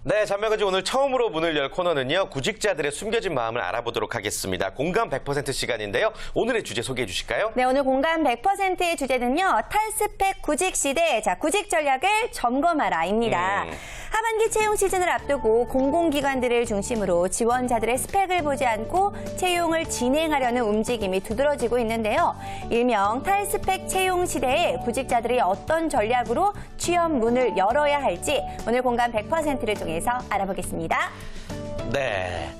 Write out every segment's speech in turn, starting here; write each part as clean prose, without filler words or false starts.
네, 잔명은지 오늘 처음으로 문을 열 코너는요. 구직자들의 숨겨진 마음을 알아보도록 하겠습니다. 공감 100% 시간인데요. 오늘의 주제 소개해 주실까요? 네, 오늘 공감 100%의 주제는요. 탈스펙 구직 시대, 자, 구직 전략을 점검하라입니다. 하반기 채용 시즌을 앞두고 공공기관들을 중심으로 지원자들의 스펙을 보지 않고 채용을 진행하려는 움직임이 두드러지고 있는데요. 일명 탈스펙 채용 시대에 구직자들이 어떤 전략으로 취업 문을 열어야 할지 오늘 공감 100%를 통해서 알아보겠습니다. 네.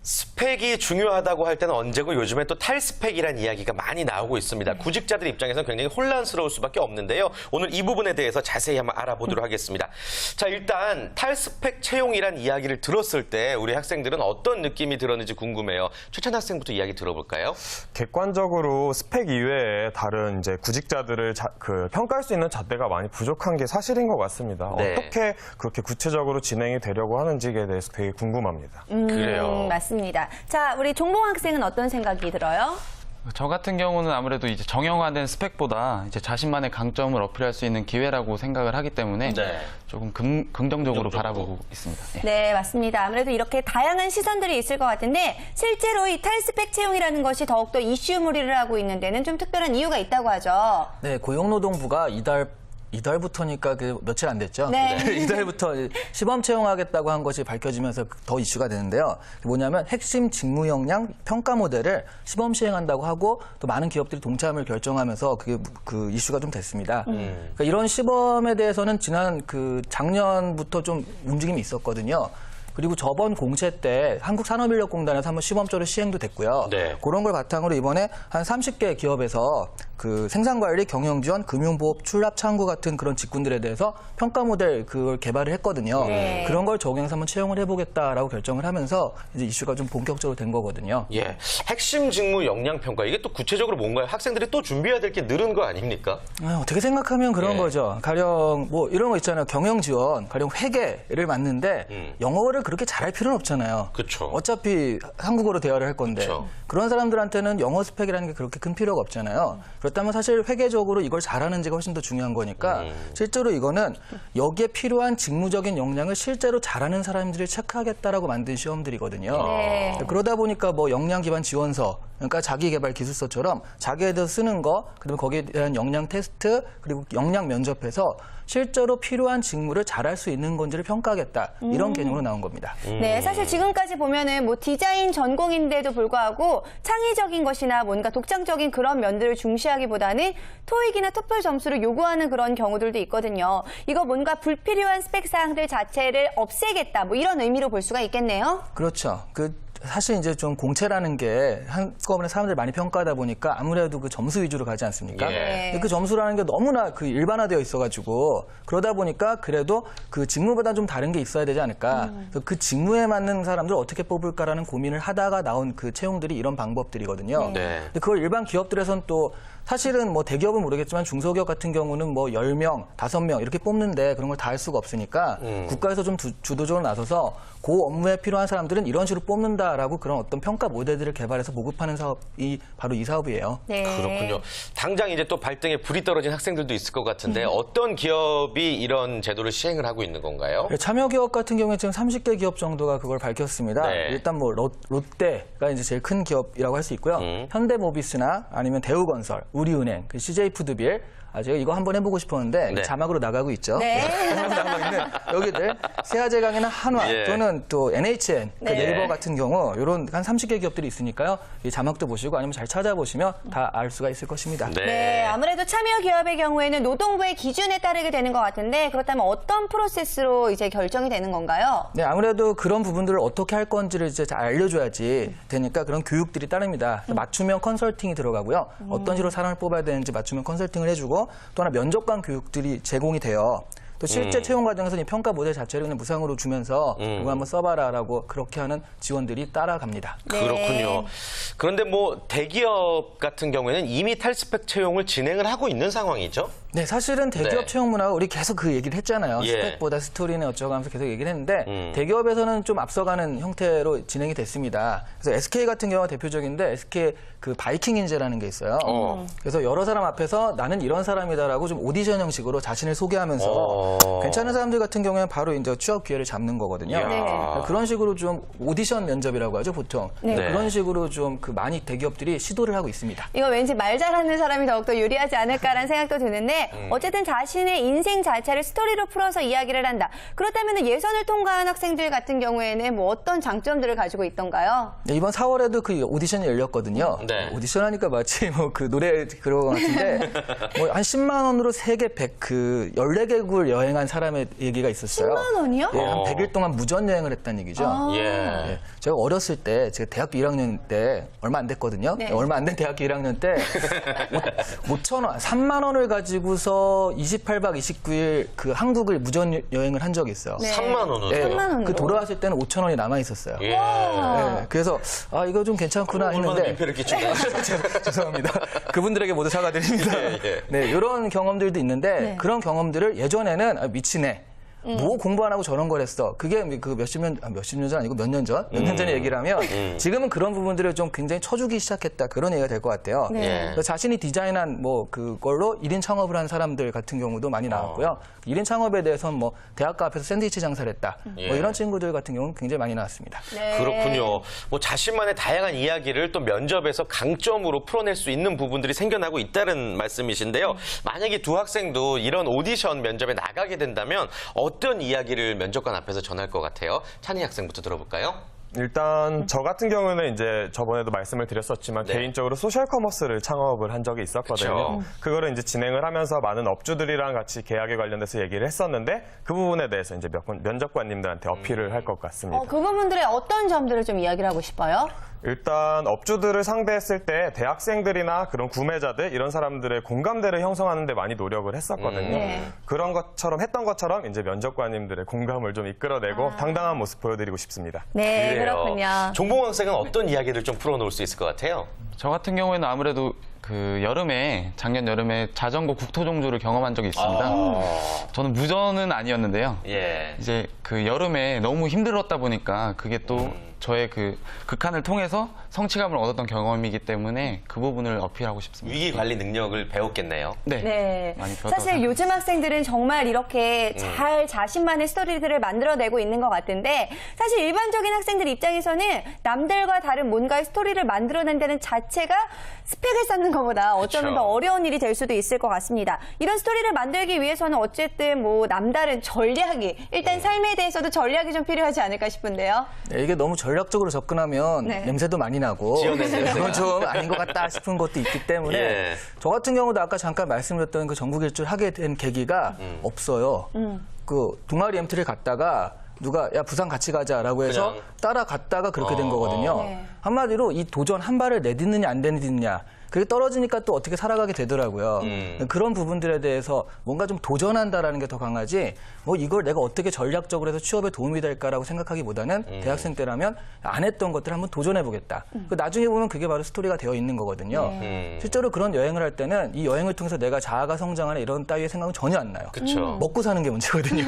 스펙이 중요하다고 할 때는 언제고 요즘에 또 탈스펙이라는 이야기가 많이 나오고 있습니다. 구직자들 입장에서는 굉장히 혼란스러울 수밖에 없는데요. 오늘 이 부분에 대해서 자세히 한번 알아보도록 하겠습니다. 자, 일단 탈스펙 채용이란 이야기를 들었을 때 우리 학생들은 어떤 느낌이 들었는지 궁금해요. 최찬 학생부터 이야기 들어볼까요? 객관적으로 스펙 이외에 다른 이제 구직자들을 평가할 수 있는 잣대가 많이 부족한 게 사실인 것 같습니다. 네. 어떻게 그렇게 구체적으로 진행이 되려고 하는지에 대해서 되게 궁금합니다. 그래요. 맞습니다. 자, 우리 종봉 학생은 어떤 생각이 들어요? 저 같은 경우는 아무래도 이제 정형화된 스펙보다 이제 자신만의 강점을 어필할 수 있는 기회라고 생각을 하기 때문에 네. 조금 긍정적으로 바라보고 있습니다. 예. 네, 맞습니다. 아무래도 이렇게 다양한 시선들이 있을 것 같은데 실제로 이 탈스펙 채용이라는 것이 더욱더 이슈몰이를 하고 있는 데는 좀 특별한 이유가 있다고 하죠. 네, 고용노동부가 이달부터니까 며칠 안 됐죠. 네. 이달부터 시범 채용하겠다고 한 것이 밝혀지면서 더 이슈가 되는데요. 뭐냐면 핵심 직무 역량 평가 모델을 시범 시행한다고 하고 또 많은 기업들이 동참을 결정하면서 그게 그 이슈가 좀 됐습니다. 그러니까 이런 시범에 대해서는 작년부터 좀 움직임이 있었거든요. 그리고 저번 공채 때 한국산업인력공단에서 한번 시범적으로 시행도 됐고요. 네. 그런 걸 바탕으로 이번에 한 30개 기업에서 그 생산관리, 경영지원, 금융보험, 출납창구 같은 그런 직군들에 대해서 평가 모델 그걸 개발을 했거든요. 네. 그런 걸 적용해서 한번 채용을 해보겠다라고 결정을 하면서 이제 이슈가 좀 본격적으로 된 거거든요. 예. 핵심 직무 역량 평가. 이게 또 구체적으로 뭔가요? 학생들이 또 준비해야 될 게 늘은 거 아닙니까? 어떻게 생각하면 그런 예. 거죠. 가령 뭐 이런 거 있잖아요. 경영지원, 가령 회계를 맡는데 영어를 그렇게 잘할 필요는 없잖아요. 그쵸. 어차피 한국어로 대화를 할 건데 그쵸. 그런 사람들한테는 영어 스펙이라는 게 그렇게 큰 필요가 없잖아요. 그렇다면 사실 회계적으로 이걸 잘하는지가 훨씬 더 중요한 거니까 실제로 이거는 여기에 필요한 직무적인 역량을 실제로 잘하는 사람들을 체크하겠다라고 만든 시험들이거든요. 네. 그러다 보니까 뭐 역량 기반 지원서, 그러니까 자기개발 기술서처럼 자기에 대해서 쓰는 거, 그다음에 거기에 대한 역량 테스트, 그리고 역량 면접해서 실제로 필요한 직무를 잘할 수 있는 건지를 평가하겠다. 이런 개념으로 나온 겁니다. 네, 사실 지금까지 보면은 뭐 디자인 전공인데도 불구하고 창의적인 것이나 뭔가 독창적인 그런 면들을 중시하기보다는 토익이나 토플 점수를 요구하는 그런 경우들도 있거든요. 이거 뭔가 불필요한 스펙 사항들 자체를 없애겠다. 뭐 이런 의미로 볼 수가 있겠네요. 그렇죠. 사실 이제 좀 공채라는 게 한꺼번에 사람들이 많이 평가하다 보니까 아무래도 그 점수 위주로 가지 않습니까? 예. 근데 그 점수라는 게 너무나 그 일반화되어 있어가지고 그러다 보니까 그래도 그 직무보다 좀 다른 게 있어야 되지 않을까? 그래서 그 직무에 맞는 사람들을 어떻게 뽑을까라는 고민을 하다가 나온 그 채용들이 이런 방법들이거든요. 네. 근데 그걸 일반 기업들에선 또 사실은 뭐 대기업은 모르겠지만 중소기업 같은 경우는 뭐 10명, 5명 이렇게 뽑는데 그런 걸 다 할 수가 없으니까 국가에서 좀 주도적으로 나서서 그 업무에 필요한 사람들은 이런 식으로 뽑는다라고 그런 어떤 평가 모델들을 개발해서 모집하는 사업이 바로 이 사업이에요. 네. 그렇군요. 당장 이제 또 발등에 불이 떨어진 학생들도 있을 것 같은데 어떤 기업이 이런 제도를 시행을 하고 있는 건가요? 참여기업 같은 경우에 지금 30개 기업 정도가 그걸 밝혔습니다. 네. 일단 뭐 롯데가 이제 제일 큰 기업이라고 할 수 있고요. 현대모비스나 아니면 대우건설, 우리은행, CJ푸드빌, 제가 이거 한번 해보고 싶었는데 네. 자막으로 나가고 있죠. 네. 나가고 있는 여기들 세아제강이나 한화 예. 또는 또 NHN, 네. 네이버 같은 경우 이런 한 30개 기업들이 있으니까요. 이 자막도 보시고 아니면 잘 찾아보시면 다 알 수가 있을 것입니다. 네, 아무래도 참여 기업의 경우에는 노동부의 기준에 따르게 되는 것 같은데 그렇다면 어떤 프로세스로 이제 결정이 되는 건가요? 네, 아무래도 그런 부분들을 어떻게 할 건지를 이제 잘 알려줘야지 되니까 그런 교육들이 따릅니다. 맞춤형 컨설팅이 들어가고요. 어떤 식으로 사람을 뽑아야 되는지 맞춤형 컨설팅을 해주고 또 하나 면접관 교육들이 제공이 돼요. 또 실제 채용 과정에서 이 평가 모델 자체를 그냥 무상으로 주면서 이거 한번 써봐라라고 그렇게 하는 지원들이 따라갑니다. 네. 그렇군요. 그런데 뭐 대기업 같은 경우에는 이미 탈스펙 채용을 진행을 하고 있는 상황이죠. 네, 사실은 대기업 네. 채용 문화가 우리 계속 그 얘기를 했잖아요. 예. 스펙보다 스토리는 어쩌고 하면서 계속 얘기를 했는데 대기업에서는 좀 앞서가는 형태로 진행이 됐습니다. 그래서 SK 같은 경우가 대표적인데 SK 그 바이킹 인재라는 게 있어요. 그래서 여러 사람 앞에서 나는 이런 사람이다라고 좀 오디션 형식으로 자신을 소개하면서 괜찮은 사람들 같은 경우에는 바로 이제 취업 기회를 잡는 거거든요. 이야. 네. 그런 식으로 좀 오디션 면접이라고 하죠, 보통. 네. 그런 식으로 좀 그 많이 대기업들이 시도를 하고 있습니다. 이거 왠지 말 잘하는 사람이 더욱더 유리하지 않을까라는 생각도 드는데 어쨌든 자신의 인생 자체를 스토리로 풀어서 이야기를 한다. 그렇다면 예선을 통과한 학생들 같은 경우에는 뭐 어떤 장점들을 가지고 있던가요? 네, 이번 4월에도 그 오디션이 열렸거든요. 네. 오디션 하니까 마치 뭐 그 노래 그런 것 같은데 뭐 한 10만 원으로 세계 100 그 14개국을 여행한 사람의 얘기가 있었어요. 10만 원이요? 예, 한 100일 동안 무전 여행을 했다는 얘기죠. 예. 예, 제가 어렸을 때 제가 대학교 1학년 때 얼마 안 됐거든요. 네. 얼마 안 된 대학교 1학년 때 5천 원, 3만 원을 가지고서 28박 29일 그 한국을 무전 여행을 한 적이 있어요. 네. 3만 원으로. 예, 3만 원으로? 그 돌아왔을 때는 5천 원이 남아 있었어요. 예. 네, 그래서 아 이거 좀 괜찮구나 얼마나 했는데 민폐를 끼친다. 죄송합니다. 그분들에게 모두 사과드립니다. 예, 예. 네, 이런 경험들도 있는데 네. 그런 경험들을 예전에는 아, 미치네. 뭐 공부 안 하고 저런 걸 했어. 그게 그 몇십 년 전 아니고 몇 년 전? 몇 년 전의 얘기를 하면 지금은 그런 부분들을 좀 굉장히 쳐주기 시작했다. 그런 얘기가 될 것 같아요. 네. 그래서 자신이 디자인한 뭐 그걸로 1인 창업을 한 사람들 같은 경우도 많이 나왔고요. 1인 창업에 대해서는 뭐 대학가 앞에서 샌드위치 장사를 했다. 예. 뭐 이런 친구들 같은 경우는 굉장히 많이 나왔습니다. 네. 그렇군요. 뭐 자신만의 다양한 이야기를 또 면접에서 강점으로 풀어낼 수 있는 부분들이 생겨나고 있다는 말씀이신데요. 만약에 두 학생도 이런 오디션 면접에 나가게 된다면 어떤 이야기를 면접관 앞에서 전할 것 같아요? 찬희 학생부터 들어볼까요? 일단 저 같은 경우는 이제 저번에도 말씀을 드렸었지만 네. 개인적으로 소셜 커머스를 창업을 한 적이 있었거든요. 그쵸. 그거를 이제 진행을 하면서 많은 업주들이랑 같이 계약에 관련돼서 얘기를 했었는데 그 부분에 대해서 이제 면접관님들한테 어필을 할 것 같습니다. 그 부분들의 어떤 점들을 좀 이야기를 하고 싶어요? 일단 업주들을 상대했을 때 대학생들이나 그런 구매자들 이런 사람들의 공감대를 형성하는 데 많이 노력을 했었거든요. 네. 그런 것처럼 했던 것처럼 이제 면접관님들의 공감을 좀 이끌어내고 당당한 모습 보여드리고 싶습니다. 네, 그래요. 그렇군요. 종봉 학생은 어떤 이야기를 좀 풀어놓을 수 있을 것 같아요? 저 같은 경우에는 아무래도 그 작년 여름에 자전거 국토종주를 경험한 적이 있습니다. 저는 무전은 아니었는데요. 예. 이제 그 여름에 너무 힘들었다 보니까 그게 또 저의 그 극한을 통해서 성취감을 얻었던 경험이기 때문에 그 부분을 어필하고 싶습니다. 위기 관리 능력을 배웠겠네요. 네. 네. 많이 배웠다고 사실 생각합니다. 요즘 학생들은 정말 이렇게 잘 자신만의 스토리들을 만들어내고 있는 것 같은데 사실 일반적인 학생들 입장에서는 남들과 다른 뭔가의 스토리를 만들어낸다는 자체가 스펙을 쌓는 것보다 어쩌면 그쵸. 더 어려운 일이 될 수도 있을 것 같습니다. 이런 스토리를 만들기 위해서는 어쨌든 뭐 남다른 전략이 일단 삶에 대해서도 전략이 좀 필요하지 않을까 싶은데요. 네, 이게 너무 전략적으로 접근하면 네. 냄새도 많이 나고 지어낸 냄새가. 그건 좀 아닌 것 같다 싶은 것도 있기 때문에 예. 저 같은 경우도 아까 잠깐 말씀드렸던 그 전국 일주를 하게 된 계기가 없어요. 그 동아리 MT를 갔다가 누가 야 부산 같이 가자라고 해서 그냥. 따라갔다가 그렇게 된 거거든요. 네. 한마디로 이 도전 한 발을 내딛느냐 안 내딛느냐 그게 떨어지니까 또 어떻게 살아가게 되더라고요. 그런 부분들에 대해서 뭔가 좀 도전한다라는 게 더 강하지 뭐 이걸 내가 어떻게 전략적으로 해서 취업에 도움이 될까라고 생각하기보다는 대학생 때라면 안 했던 것들을 한번 도전해보겠다. 그 나중에 보면 그게 바로 스토리가 되어 있는 거거든요. 실제로 그런 여행을 할 때는 이 여행을 통해서 내가 자아가 성장하는 이런 따위의 생각은 전혀 안 나요. 그쵸. 먹고 사는 게 문제거든요.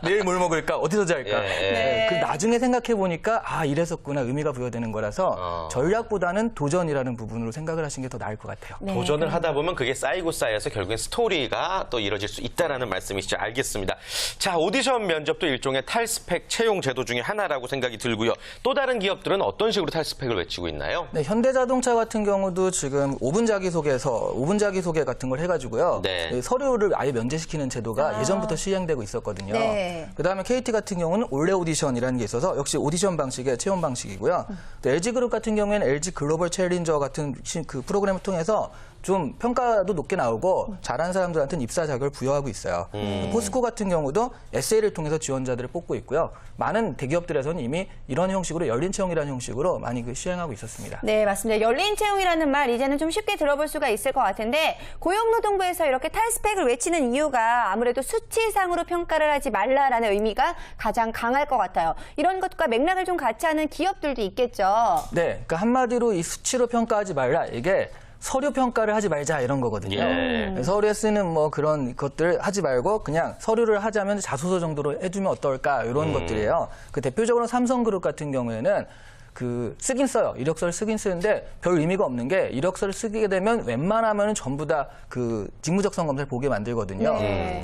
내일 뭘 먹을까? 어디서 잘까? 예. 네. 그 나중에 생각해 보니까 아 이랬었구나 의미가 부여되는 거라서 전략보다는 도전이라는 부분으로 생각을 하시는 게 더 나을 것 같아요. 네. 도전을 하다 보면 그게 쌓이고 쌓여서 결국엔 스토리가 또 이뤄질 수 있다는 말씀이시죠. 알겠습니다. 자, 오디션 면접도 일종의 탈스펙 채용 제도 중에 하나라고 생각이 들고요. 또 다른 기업들은 어떤 식으로 탈스펙을 외치고 있나요? 네, 현대자동차 같은 경우도 지금 5분 자기소개 같은 걸 해가지고요. 네. 서류를 아예 면제시키는 제도가 예전부터 시행되고 있었거든요. 네. 그다음에 KT 같은 경우는 올레 오디션이라는 게 있어서 역시 오디션 방식의 채용 방식이고요. 또 LG그룹 같은 경우에는 LG 글로벌 챌린저 같은 그 프로그램을 통해서 좀 평가도 높게 나오고 잘하는 사람들한테는 입사 자격을 부여하고 있어요. 포스코 같은 경우도 SA를 통해서 지원자들을 뽑고 있고요. 많은 대기업들에서는 이미 이런 형식으로 열린 채용이라는 형식으로 많이 시행하고 있었습니다. 네, 맞습니다. 열린 채용이라는 말 이제는 좀 쉽게 들어볼 수가 있을 것 같은데 고용노동부에서 이렇게 탈스펙을 외치는 이유가 아무래도 수치상으로 평가를 하지 말라라는 의미가 가장 강할 것 같아요. 이런 것과 맥락을 좀 같이 하는 기업들도 있겠죠. 네, 그러니까 한마디로 이 수치로 평가하지 말라. 이게 서류 평가를 하지 말자 이런 거거든요. 예. 서류에 쓰는 뭐 그런 것들 하지 말고 그냥 서류를 하자면 자소서 정도로 해주면 어떨까 이런 것들이에요. 그 대표적으로 삼성그룹 같은 경우에는 그 쓰긴 써요. 이력서를 쓰긴 쓰는데 별 의미가 없는 게 이력서를 쓰게 되면 웬만하면 전부 다 그 직무적성 검사를 보게 만들거든요.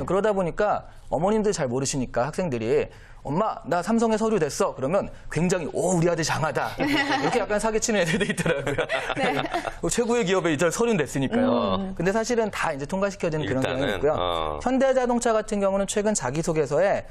그러다 보니까 어머님들 잘 모르시니까 학생들이 엄마 나 삼성에 서류 냈어 그러면 굉장히 우리 아들 장하다 이렇게 약간 사기치는 애들도 있더라고요. 최고의 기업에 이제 서류 냈으니까요. 근데 사실은 다 이제 통과시켜지는 그런 일단은, 경향이 있고요. 현대자동차 같은 경우는 최근 자기소개서에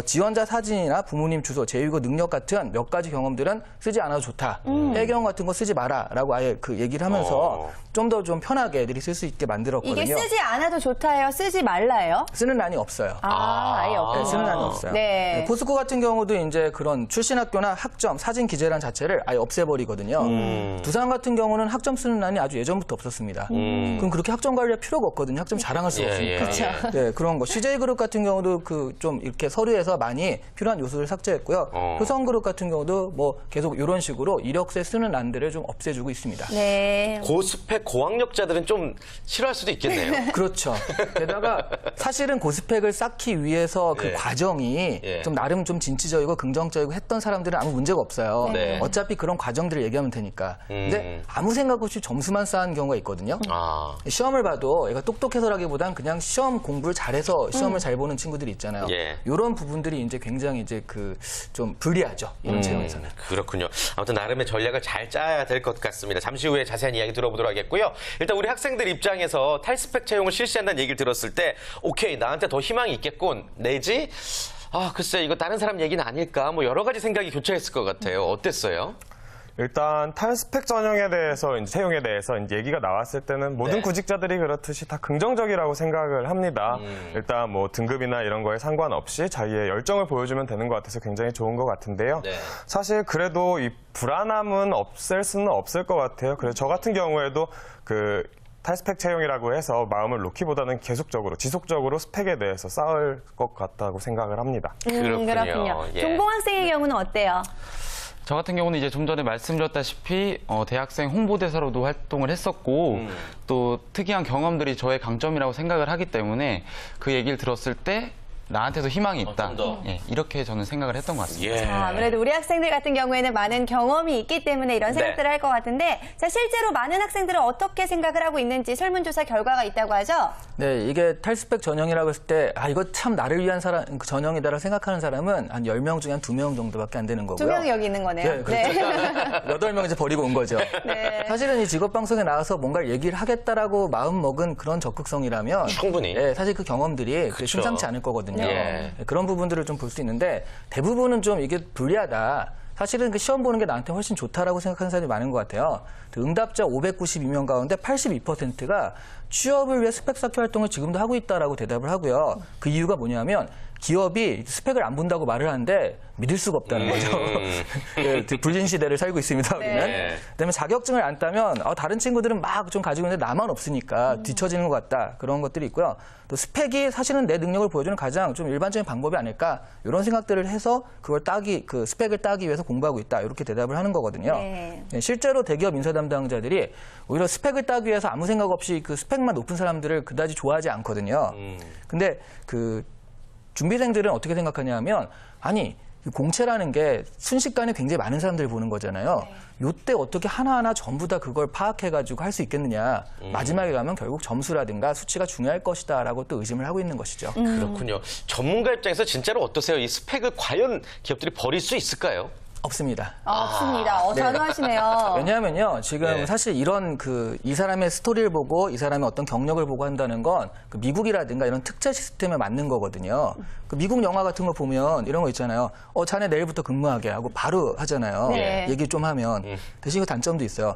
지원자 사진이나 부모님 주소, 재유고 능력 같은 몇 가지 경험들은 쓰지 않아도 좋다. 해경 같은 거 쓰지 마라라고 아예 그 얘기를 하면서 좀 더 좀 편하게 애들이 쓸 수 있게 만들었거든요. 이게 쓰지 않아도 좋다예요? 쓰지 말라예요? 쓰는 난이 없어요. 아예 없군요. 네, 쓰는 난이 없어요. 네. 포스코 같은 경우도 이제 그런 출신 학교나 학점, 사진 기재란 자체를 아예 없애버리거든요. 두산 같은 경우는 학점 쓰는 난이 아주 예전부터 없었습니다. 그럼 그렇게 학점 관리할 필요가 없거든요. 학점 자랑할 수 없으니까. 네, 그런 거. CJ그룹 같은 경우도 그 좀 이렇게 서류에서 많이 필요한 요소를 삭제했고요. 효성그룹 같은 경우도 뭐 계속 이런 식으로 이력서에 쓰는 난들을 좀 없애주고 있습니다. 네. 고스펙 고학력자들은 좀 싫어할 수도 있겠네요. 그렇죠. 게다가 사실은 고스펙을 쌓기 위해서 그 예. 과정이 예. 좀 나름 좀 진취적이고 긍정적이고 했던 사람들은 아무 문제가 없어요. 네. 어차피 그런 과정들을 얘기하면 되니까. 근데 아무 생각 없이 점수만 쌓은 경우가 있거든요. 아, 시험을 봐도 얘가 똑똑해서라기보단 그냥 시험 공부를 잘해서 시험을 잘 보는 친구들이 있잖아요. 예. 이런 부분들이 이제 굉장히 이제 그 좀 불리하죠. 이런 채용에서는. 그렇군요. 아무튼 나름의 전략을 잘 짜야 될 것 같습니다. 잠시 후에 자세한 이야기 들어보도록 하겠고요. 일단 우리 학생들 입장에서 탈스펙 채용을 실시한다는 얘기를 들었을 때 오케이 나한테 더 희망이 있겠군 내지 글쎄 이거 다른 사람 얘기는 아닐까 뭐 여러 가지 생각이 교차했을 것 같아요. 어땠어요? 일단 탈스펙 전형에 대해서 이제 채용에 대해서 이제 얘기가 나왔을 때는 모든 네. 구직자들이 그렇듯이 다 긍정적이라고 생각을 합니다. 일단 뭐 등급이나 이런 거에 상관없이 자기의 열정을 보여주면 되는 것 같아서 굉장히 좋은 것 같은데요. 네. 사실 그래도 이 불안함은 없앨 수는 없을 것 같아요. 그래서 저 같은 경우에도 그 탈스펙 채용이라고 해서 마음을 놓기보다는 계속적으로 지속적으로 스펙에 대해서 쌓을 것 같다고 생각을 합니다. 그렇군요. 예. 종봉 학생의 경우는 어때요? 저 같은 경우는 이제 좀 전에 말씀드렸다시피 대학생 홍보대사로도 활동을 했었고 또 특이한 경험들이 저의 강점이라고 생각을 하기 때문에 그 얘기를 들었을 때 나한테도 희망이 있다. 좀 더. 예, 이렇게 저는 생각을 했던 것 같습니다. 예. 자, 아무래도 우리 학생들 같은 경우에는 많은 경험이 있기 때문에 이런 네. 생각들을 할 것 같은데 자, 실제로 많은 학생들은 어떻게 생각을 하고 있는지 설문조사 결과가 있다고 하죠? 네, 이게 탈스펙 전형이라고 했을 때, 이거 참 나를 위한 전형이다라고 생각하는 사람은 한 10명 중에 한 2명 정도밖에 안 되는 거고요. 2명이 여기 있는 거네요. 네, 그렇죠. 8명 이제 버리고 온 거죠. 네. 사실은 이 직업방송에 나와서 뭔가를 얘기를 하겠다라고 마음 먹은 그런 적극성이라면 충분히. 네, 사실 그 경험들이 그렇게 심상치 않을 거거든요. 예. 네, 그런 부분들을 좀 볼 수 있는데 대부분은 좀 이게 불리하다. 사실은 그 시험 보는 게 나한테 훨씬 좋다라고 생각하는 사람이 많은 것 같아요. 응답자 592명 가운데 82%가 취업을 위해 스펙 쌓기 활동을 지금도 하고 있다라고 대답을 하고요. 그 이유가 뭐냐면 기업이 스펙을 안 본다고 말을 하는데 믿을 수가 없다는 거죠. 네, 불린 시대를 살고 있습니다. 우리는. 네. 그다음에 자격증을 안 따면 다른 친구들은 막 좀 가지고 있는데 나만 없으니까 뒤처지는 것 같다. 그런 것들이 있고요. 또 스펙이 사실은 내 능력을 보여주는 가장 좀 일반적인 방법이 아닐까 이런 생각들을 해서 그걸 그 스펙을 따기 위해서 공부하고 있다. 이렇게 대답을 하는 거거든요. 네. 네, 실제로 대기업 인사 담당자들이 오히려 스펙을 따기 위해서 아무 생각 없이 그 스펙만 높은 사람들을 그다지 좋아하지 않거든요. 근데 그 준비생들은 어떻게 생각하냐면 아니 공채라는 게 순식간에 굉장히 많은 사람들이 보는 거잖아요. 요때 어떻게 하나하나 전부 다 그걸 파악해가지고 할 수 있겠느냐. 마지막에 가면 결국 점수라든가 수치가 중요할 것이다라고 또 의심을 하고 있는 것이죠. 그렇군요. 전문가 입장에서 진짜로 어떠세요? 이 스펙을 과연 기업들이 버릴 수 있을까요? 없습니다. 없습니다. 단호하시네요. 왜냐하면요, 지금 네. 사실 이런 이 사람의 스토리를 보고 이 사람의 어떤 경력을 보고 한다는 건 그 미국이라든가 이런 특채 시스템에 맞는 거거든요. 그 미국 영화 같은 거 보면 이런 거 있잖아요. 자네 내일부터 근무하게 하고 바로 하잖아요. 네. 얘기 좀 하면. 대신 그 단점도 있어요.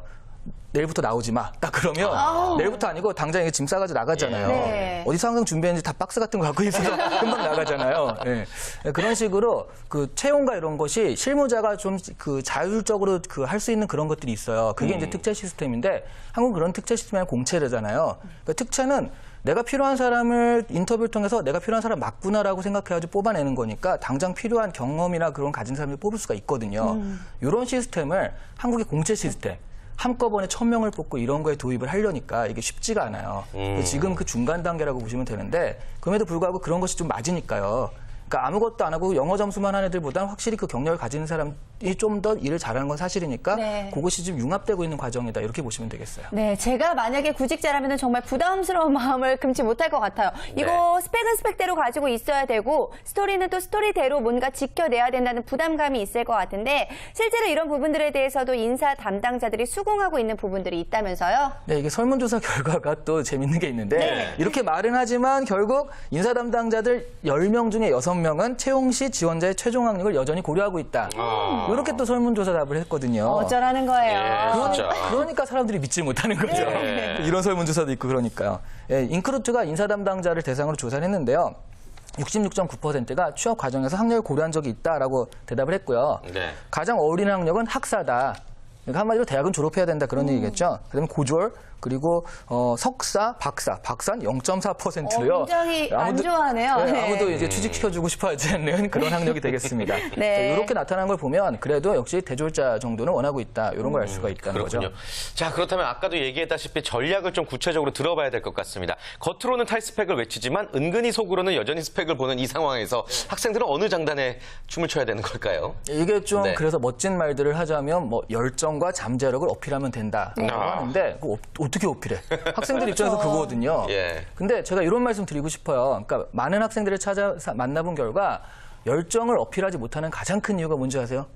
내일부터 나오지 마. 딱 그러면 내일부터 아니고 당장 이게 짐 싸가지고 나가잖아요. 네. 어디서 항상 준비했는지 다 박스 같은 거 갖고 있어서 금방 나가잖아요. 예. 그런 식으로 그 채용과 이런 것이 실무자가 좀 그 자율적으로 그 할 수 있는 그런 것들이 있어요. 그게 이제 특채 시스템인데 한국은 그런 특채 시스템이 아니라 공채잖아요. 그러니까 특채는 내가 필요한 사람을 인터뷰를 통해서 내가 필요한 사람 맞구나라고 생각해가지고 뽑아내는 거니까 당장 필요한 경험이나 그런 가진 사람을 뽑을 수가 있거든요. 이런 시스템을 한국의 공채 시스템 한꺼번에 1000명을 뽑고 이런 거에 도입을 하려니까 이게 쉽지가 않아요. 지금 그 중간 단계라고 보시면 되는데 그럼에도 불구하고 그런 것이 좀 맞으니까요. 그러니까 아무것도 안 하고 영어 점수만 한 애들보다는 확실히 그 경력을 가진 사람이 좀 더 일을 잘하는 건 사실이니까 네. 그것이 지금 융합되고 있는 과정이다 이렇게 보시면 되겠어요. 네, 제가 만약에 구직자라면 정말 부담스러운 마음을 금치 못할 것 같아요. 이거 스펙은 스펙대로 가지고 있어야 되고 스토리는 또 스토리대로 뭔가 지켜내야 된다는 부담감이 있을 것 같은데 실제로 이런 부분들에 대해서도 인사 담당자들이 수긍하고 있는 부분들이 있다면서요? 네, 이게 설문조사 결과가 또 재밌는 게 있는데 이렇게 말은 하지만 결국 인사 담당자들 10명 중에 6명은 채용 시 지원자의 최종 학력을 여전히 고려하고 있다. 이렇게 또 설문조사 답을 했거든요. 어쩌라는 거예요. 진짜. 그러니까 사람들이 믿지 못하는 거죠. 네. 이런 설문조사도 있고 그러니까요. 예, 인크루트가 인사 담당자를 대상으로 조사를 했는데요. 66.9%가 취업 과정에서 학력을 고려한 적이 있다라고 대답을 했고요. 네. 가장 어울리는 학력은 학사다. 그러니까 한마디로 대학은 졸업해야 된다 그런 얘기겠죠. 그다음에 고졸 그리고 석사, 박사는 0.4%로요. 굉장히 안 좋아하네요. 네, 네. 아무도 이제 취직시켜주고 싶어하지 않는 그런 학력이 되겠습니다. 네. 이렇게 나타난 걸 보면 그래도 역시 대졸자 정도는 원하고 있다. 이런 걸 알 수가 있다는 그렇군요. 거죠. 자, 그렇다면 아까도 얘기했다시피 전략을 좀 구체적으로 들어봐야 될 것 같습니다. 겉으로는 탈스펙을 외치지만 은근히 속으로는 여전히 스펙을 보는 이 상황에서 학생들은 어느 장단에 춤을 춰야 되는 걸까요? 이게 좀 네. 그래서 멋진 말들을 하자면 뭐 열정과 잠재력을 어필하면 된다라고 하는데 그거 어떻게 어필해? 학생들 입장에서 그거거든요. 예. 근데 제가 이런 말씀 드리고 싶어요. 그러니까 많은 학생들을 만나본 결과 열정을 어필하지 못하는 가장 큰 이유가 뭔지 아세요?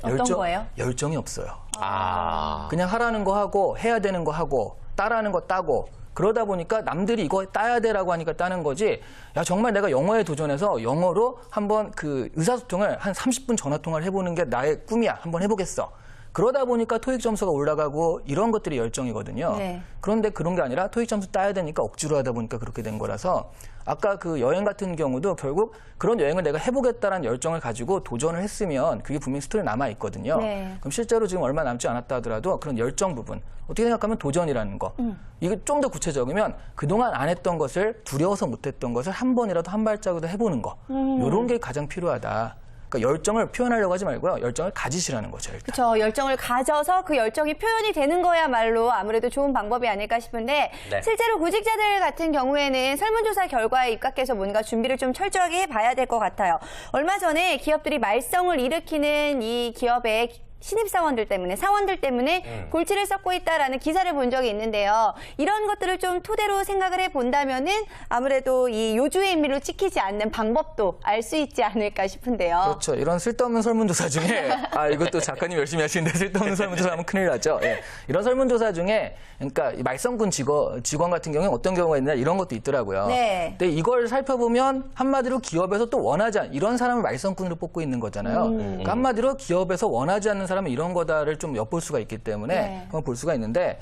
어떤 거예요? 열정이 없어요. 아. 그냥 하라는 거 하고 해야 되는 거 하고 따라하는 거 따고 그러다 보니까 남들이 이거 따야 돼라고 하니까 따는 거지. 야 정말 내가 영어에 도전해서 영어로 한번 그 의사소통을 한 30분 전화 통화를 해보는 게 나의 꿈이야. 한번 해보겠어. 그러다 보니까 토익 점수가 올라가고 이런 것들이 열정이거든요. 네. 그런데 그런 게 아니라 토익 점수 따야 되니까 억지로 하다 보니까 그렇게 된 거라서 아까 그 여행 같은 경우도 결국 그런 여행을 내가 해보겠다라는 열정을 가지고 도전을 했으면 그게 분명히 스토리에 남아 있거든요. 네. 그럼 실제로 지금 얼마 남지 않았다 하더라도 그런 열정 부분 어떻게 생각하면 도전이라는 거 이게 좀 더 구체적이면 그동안 안 했던 것을 두려워서 못했던 것을 한 번이라도 한 발자국도 해보는 거 이런 게 가장 필요하다. 그러니까 열정을 표현하려고 하지 말고요. 열정을 가지시라는 거죠. 일단. 그렇죠. 열정을 가져서 그 열정이 표현이 되는 거야말로 아무래도 좋은 방법이 아닐까 싶은데 네. 실제로 구직자들 같은 경우에는 설문조사 결과에 입각해서 뭔가 준비를 좀 철저하게 해봐야 될 것 같아요. 얼마 전에 기업들이 말썽을 일으키는 이 기업의 신입사원들 때문에 사원들 때문에 골치를 썩고 있다라는 기사를 본 적이 있는데요. 이런 것들을 좀 토대로 생각을 해본다면은 아무래도 이 요주의 인미로 찍히지 않는 방법도 알 수 있지 않을까 싶은데요. 그렇죠. 이런 쓸데없는 설문조사 중에 이것도 작가님 열심히 하시는데 쓸데없는 설문조사 하면 큰일 나죠. 예. 이런 설문조사 중에 그러니까 이 말썽꾼 직원 같은 경우에 어떤 경우가 있느냐 이런 것도 있더라고요. 네. 근데 이걸 살펴보면 한마디로 기업에서 또 원하지 않는 이런 사람을 말썽꾼으로 뽑고 있는 거잖아요. 그러니까 한마디로 기업에서 원하지 않는 사람은 이런 거다를 좀 엿볼 수가 있기 때문에 네. 그건 볼 수가 있는데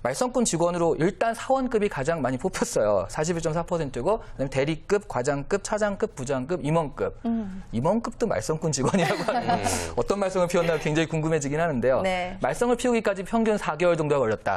말썽꾼 직원으로 일단 사원급이 가장 많이 뽑혔어요. 41.4%고 그다음에 대리급, 과장급, 차장급, 부장급, 임원급. 임원급도 말썽꾼 직원이라고 하는 어떤 말썽을 피웠나 굉장히 궁금해지긴 하는데요. 네. 말썽을 피우기까지 평균 4개월 정도가 걸렸다.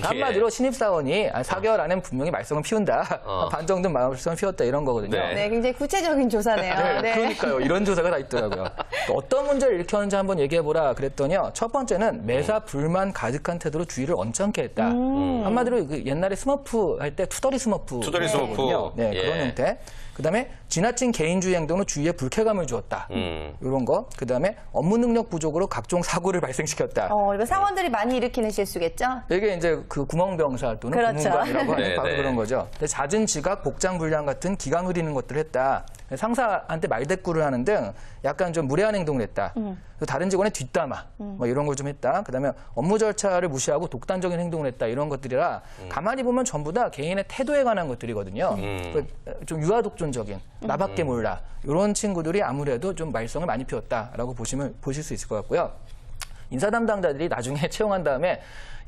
한마디로 신입사원이 4개월 안에 분명히 말썽을 피운다. 반 정도는 말썽을 피웠다 이런 거거든요. 네. 네, 굉장히 구체적인 조사네요. 네, 그러니까요. 이런 조사가 다 있더라고요. 어떤 문제를 일으켰는지 한번 얘기해보라 그랬더니요. 첫 번째는 매사 불만 가득한 태도로 주의를 언짢게 했다. 한마디로 그 옛날에 스머프 할 때 투덜이 스머프. 투덜이 스머프. 네, 예. 그런 형태. 그다음에 지나친 개인주의 행동으로 주위에 불쾌감을 주었다. 이런 거. 그다음에 업무 능력 부족으로 각종 사고를 발생시켰다. 이거 사원들이 많이 일으키는 실수겠죠? 이게 이제 그 구멍병사 또는 그렇죠. 구문관이라고 하는 네, 바로 네. 그런 거죠. 근데 잦은 지각, 복장 불량 같은 기강 흐리는 것들을 했다. 상사한테 말대꾸를 하는 등 약간 좀 무례한 행동을 했다. 또 다른 직원의 뒷담화 뭐 이런 걸 좀 했다. 그다음에 업무 절차를 무시하고 독단적인 행동을 했다. 이런 것들이라 가만히 보면 전부 다 개인의 태도에 관한 것들이거든요. 좀 유아독존적인 나밖에 몰라 이런 친구들이 아무래도 좀 말썽을 많이 피웠다라고 보실 수 있을 것 같고요. 인사 담당자들이 나중에 채용한 다음에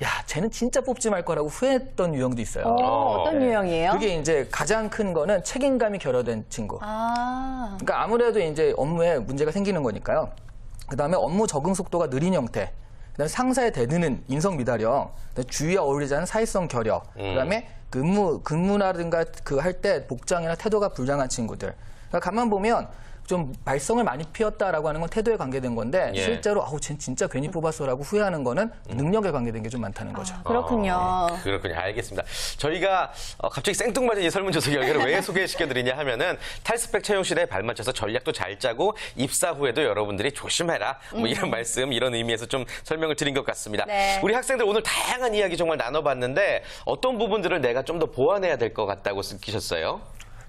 야, 쟤는 진짜 뽑지 말 거라고 후회했던 유형도 있어요. 어떤 유형이에요? 그게 이제 가장 큰 거는 책임감이 결여된 친구. 아, 그러니까 아무래도 이제 업무에 문제가 생기는 거니까요. 그다음에 업무 적응 속도가 느린 형태. 그다음에 상사에 대드는 인성 미달형, 그다음에 주위에 어울리지 않은 사회성 결여, 그다음에 근무라든가 그 할 때 복장이나 태도가 불량한 친구들. 그러니까 가만 보면 좀 말썽을 많이 피웠다라고 하는 건 태도에 관계된 건데 예. 실제로 아우 쟤 진짜 괜히 뽑았어라고 후회하는 거는 능력에 관계된 게 좀 많다는 거죠. 그렇군요. 그렇군요. 알겠습니다. 저희가 갑자기 생뚱맞은 이 설문조사 결과를 왜 소개시켜드리냐 하면은 탈스펙 채용 시대에 발맞춰서 전략도 잘 짜고 입사 후에도 여러분들이 조심해라. 뭐 이런 말씀, 이런 의미에서 좀 설명을 드린 것 같습니다. 네. 우리 학생들 오늘 다양한 이야기 정말 나눠봤는데 어떤 부분들을 내가 좀 더 보완해야 될 것 같다고 느끼셨어요?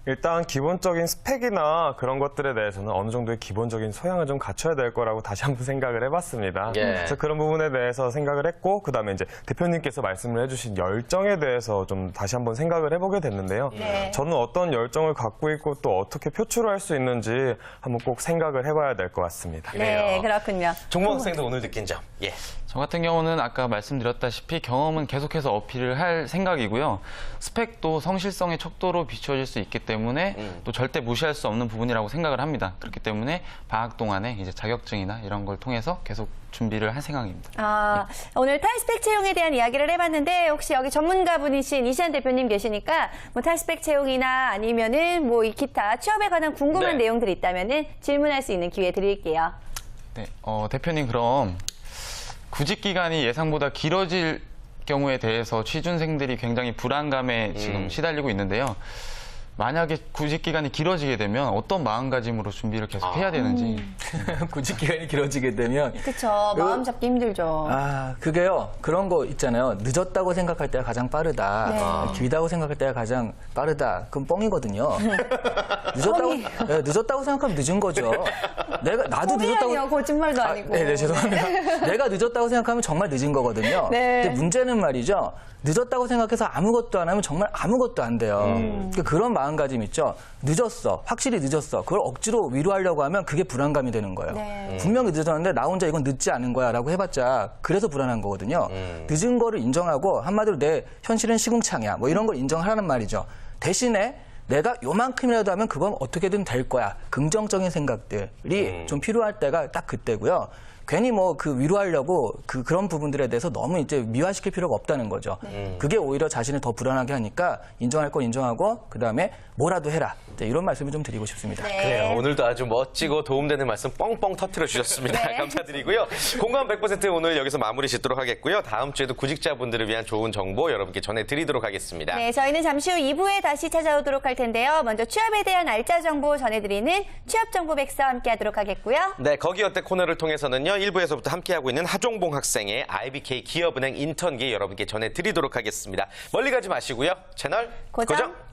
일단 기본적인 스펙이나 그런 것들에 대해서는 어느 정도의 기본적인 소양을 좀 갖춰야 될 거라고 다시 한번 생각을 해봤습니다. 예. 그래서 그런 부분에 대해서 생각을 했고, 그다음에 이제 대표님께서 말씀을 해주신 열정에 대해서 좀 다시 한번 생각을 해보게 됐는데요. 네. 저는 어떤 열정을 갖고 있고 또 어떻게 표출할 수 있는지 한번 꼭 생각을 해봐야 될 것 같습니다. 네, 그렇군요. 종목 학생도 오늘 느낀 점. 예. 저 같은 경우는 아까 말씀드렸다시피 경험은 계속해서 어필을 할 생각이고요. 스펙도 성실성의 척도로 비춰질 수 있기 때문에 또 절대 무시할 수 없는 부분이라고 생각을 합니다. 그렇기 때문에 방학 동안에 이제 자격증이나 이런 걸 통해서 계속 준비를 할 생각입니다. 아, 오늘 탈스펙 채용에 대한 이야기를 해봤는데 혹시 여기 전문가분이신 이시안 대표님 계시니까 뭐 탈스펙 채용이나 아니면은 뭐 이 기타 취업에 관한 궁금한 네. 내용들이 있다면은 질문할 수 있는 기회 드릴게요. 네, 대표님 그럼 구직 기간이 예상보다 길어질 경우에 대해서 취준생들이 굉장히 불안감에 지금 시달리고 있는데요. 만약에 구직 기간이 길어지게 되면 어떤 마음가짐으로 준비를 계속 해야 되는지. 구직 기간이 길어지게 되면 그쵸. 마음 잡기 힘들죠. 그게요. 그런 거 있잖아요. 늦었다고 생각할 때가 가장 빠르다. 네. 길다고 생각할 때가 가장 빠르다. 그럼 뻥이거든요. 늦었다고 생각하면 늦은 거죠. 나도 늦었다고. 아니요, 거짓말도 아니고. 네, 죄송합니다. 내가 늦었다고 생각하면 정말 늦은 거거든요. 네. 근데 문제는 말이죠. 늦었다고 생각해서 아무것도 안 하면 정말 아무것도 안 돼요. 그러니까 그런 마음가짐 있죠. 늦었어. 확실히 늦었어. 그걸 억지로 위로하려고 하면 그게 불안감이 되는 거예요. 네. 분명히 늦었는데 나 혼자 이건 늦지 않은 거야 라고 해봤자 그래서 불안한 거거든요. 늦은 거를 인정하고 한마디로 내 현실은 시궁창이야. 뭐 이런 걸 인정하라는 말이죠. 대신에 내가 요만큼이라도 하면 그건 어떻게든 될 거야. 긍정적인 생각들이 좀 필요할 때가 딱 그때고요. 괜히 뭐 그 위로하려고 그런 부분들에 대해서 너무 이제 미화시킬 필요가 없다는 거죠. 그게 오히려 자신을 더 불안하게 하니까 인정할 건 인정하고 그다음에 뭐라도 해라. 이제 이런 말씀을 좀 드리고 싶습니다. 네. 그래요. 오늘도 아주 멋지고 도움되는 말씀 뻥뻥 터트려 주셨습니다. 네. 감사드리고요. 공감 100% 오늘 여기서 마무리 짓도록 하겠고요. 다음 주에도 구직자분들을 위한 좋은 정보 여러분께 전해드리도록 하겠습니다. 네, 저희는 잠시 후 2부에 다시 찾아오도록 할 텐데요. 먼저 취업에 대한 알짜 정보 전해드리는 취업정보 백서 함께하도록 하겠고요. 네, 거기 어때 코너를 통해서는요. 1부에서부터 함께하고 있는 하종봉 학생의 IBK 기업은행 인턴기 여러분께 전해드리도록 하겠습니다. 멀리 가지 마시고요. 채널 고정. 고정.